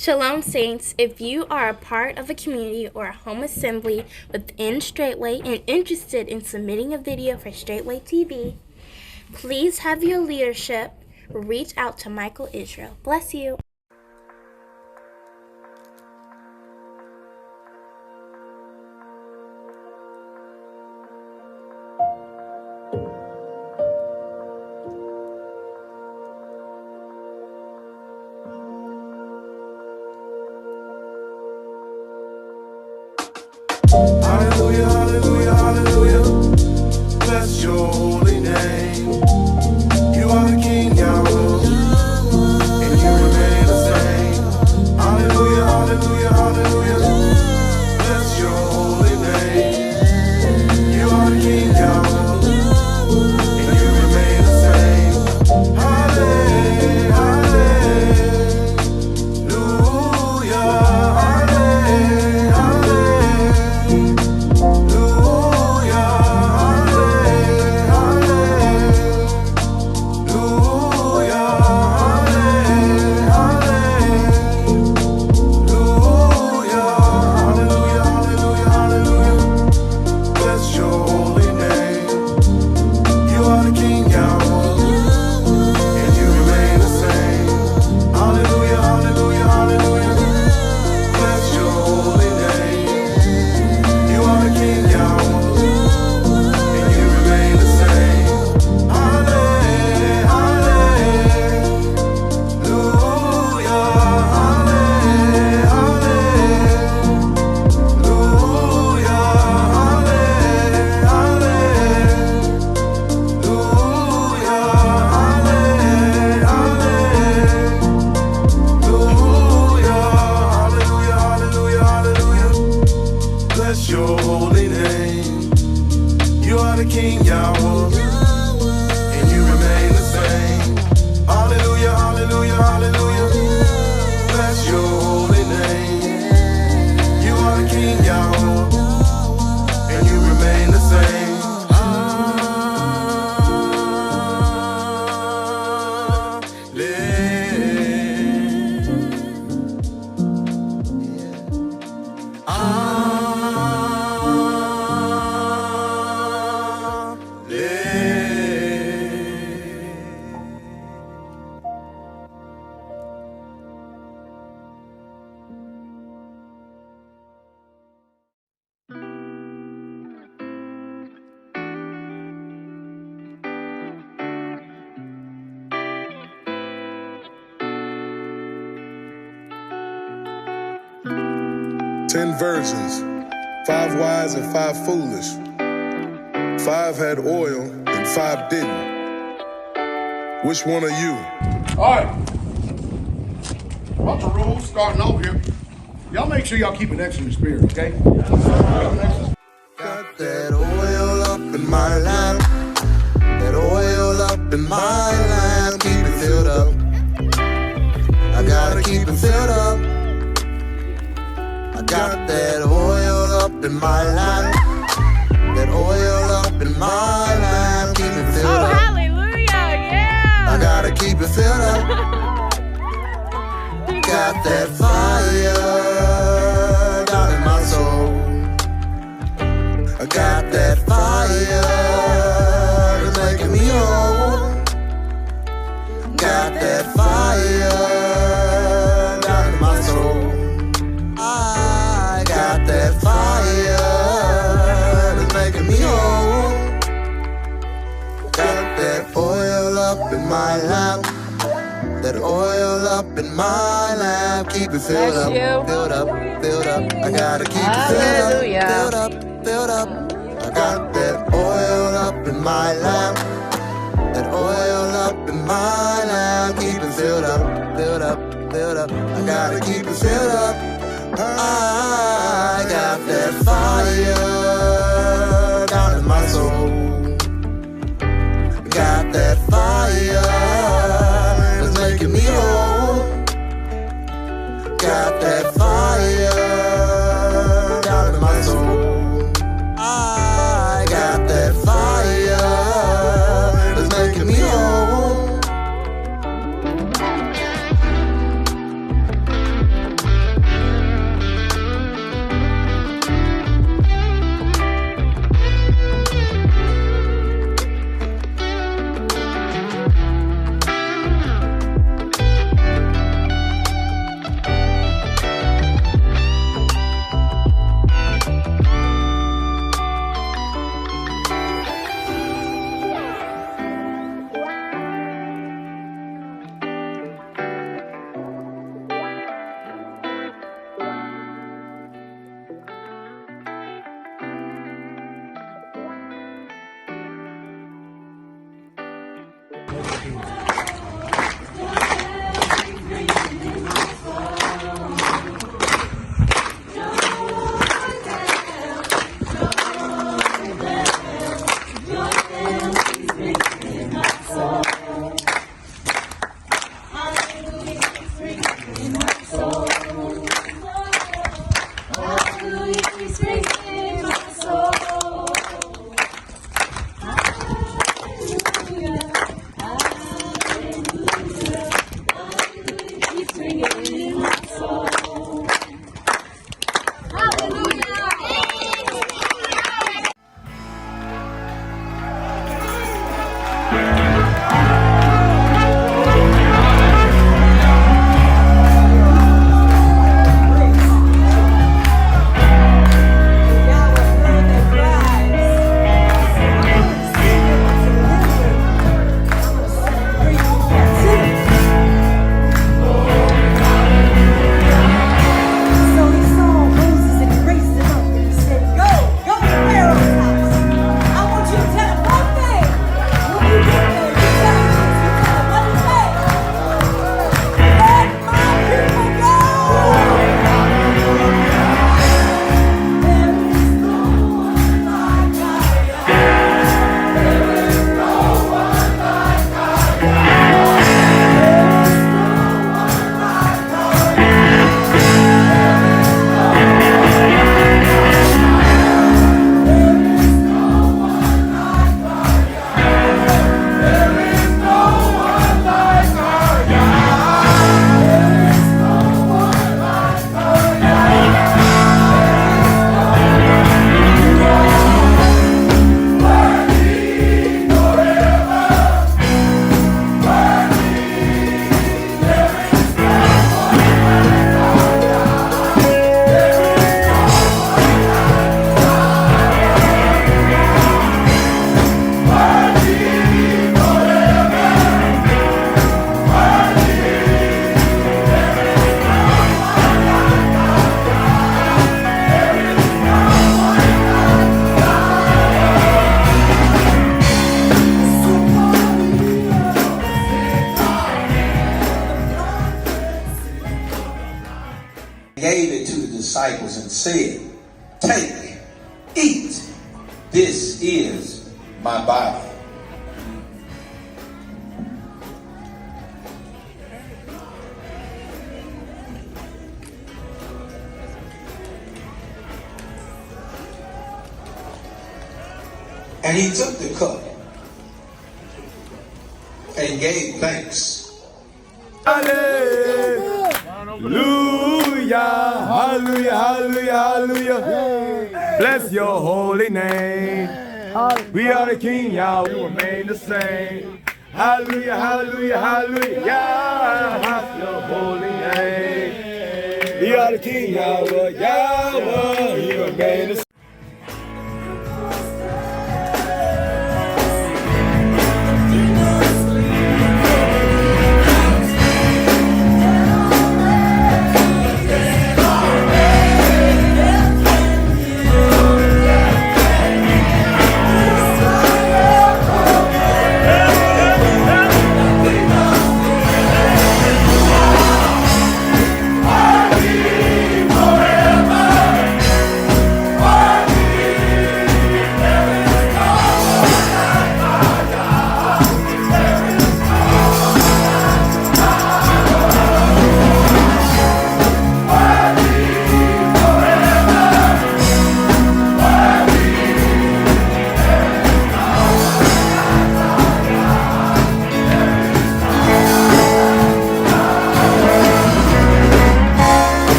Shalom, Saints. If you are a part of a community or a home assembly within Straitway and interested in submitting a video for Straitway TV, please have your leadership reach out to Michael Israel. Bless you. Hallelujah, hallelujah, hallelujah. Bless your holy name. You are the King, Yahweh, and you remain the same. Hallelujah, hallelujah, hallelujah. Bless your holy name. You are the King, Yahweh, and you remain the same. Hallelujah, Ten virgins, 5 wise and 5 foolish. 5 had oil and 5 didn't. Which one are you? All right. Bunch of rules starting off here. Y'all make sure y'all keep an excellent spirit, okay? got that oil up in my lamp. That oil up in my lamp. Keep it filled up. I gotta keep it filled up. I got that oil up in my lamp. That oil up in my lamp. Keep it filled up. Hallelujah, yeah. I gotta keep it filled up. Got that fire down in my soul. I got that fire that's making me whole. Got that fire down in my soul. I got that fire that's making me whole. Got that oil up in my lamp. That oil up in my lamp. Keep it filled up, filled up, filled up. I gotta keep it filled up, filled up, filled up. I got that oil up in my lamp. That oil up in my lamp. Keep it filled up, filled up, filled up. I gotta keep it filled up. I got that fire down in my soul. Got that fire that's making me whole. Got that fire down in my soul. I got that fire that's making me whole. Gave it to the disciples and said, "Take, eat, this is my body." And he took the cup and gave thanks. Hallelujah, hallelujah, hallelujah, hallelujah. Bless your holy name. We are the King, Yahweh, we remain the same. Hallelujah, hallelujah, hallelujah. Bless your holy name. We are the King, Yahweh, Yahweh, we remain the same.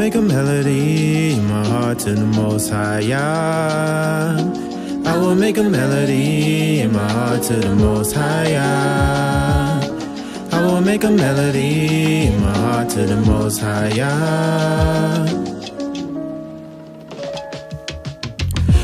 make a melody in my heart to the Most High, Yah. I will make a melody in my heart to the Most High, Yah. I will make a melody in my heart to the Most High, Yah.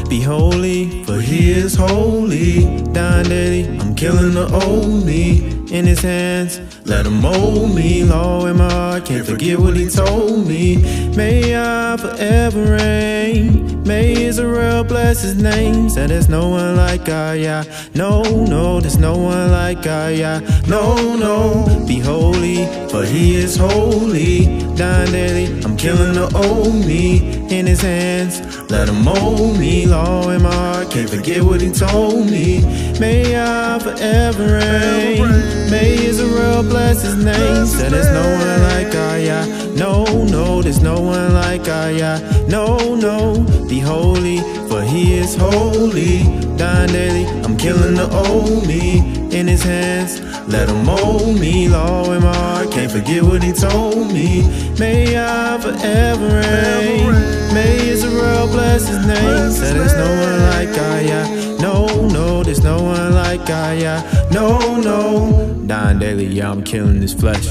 Be holy, for He is holy. Dying daily, I'm killing the old me. In His hands, let Him mold me. Law in my heart, can't forget what He told me. May I forever reign. May Israel bless His name. Said there's no one like God, yeah. No, no, there's no one like God, yeah. No, no, be holy, for He is holy. Dying daily, I'm killing the old me. In His hands, let Him mold me. Law in my heart, can't forget what He told me. May I forever reign. May Israel bless His name. Said there's no one like God, yeah. No, no, there's no one like God, yeah. No, no, be holy, for He is holy. Dying daily, I'm killing the old me. In His hands, let Him mold me. Law in my heart, can't forget what He told me. May I forever reign. May Israel bless His name. Said there's no one like God, yeah. No, no, there's no one like God, yeah. No, no, dying daily, yeah, I'm killing this flesh.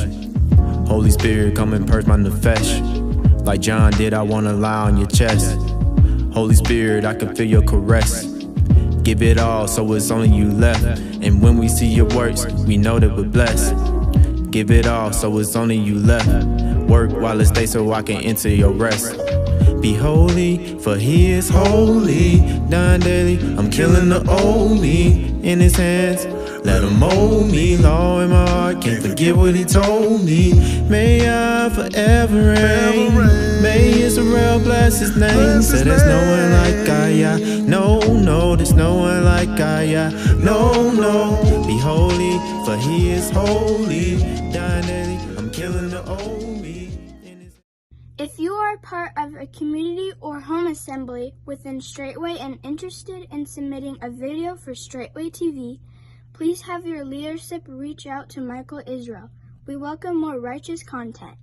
Holy Spirit, come and purge my nefesh. Like John did, I wanna lie on your chest. Holy Spirit, I can feel your caress. Give it all, so it's only you left. And when we see your works, we know that we're blessed. Give it all, so it's only you left. Work while it's day so I can enter your rest. Be holy, for He is holy. Dying daily, I'm killing the old me. In His hands, let Him mold me. Law in my heart, can't forget what He told me. May I forever reign. May Israel bless His name. Said there's no one like God, yeah. No, no, there's no one like God, yeah. No, no, be holy, for He is holy. Dying daily, I'm killing the old me. If you are a part of a community or home assembly within Straitway and interested in submitting a video for Straitway TV, please have your leadership reach out to Michael Israel. We welcome more righteous content.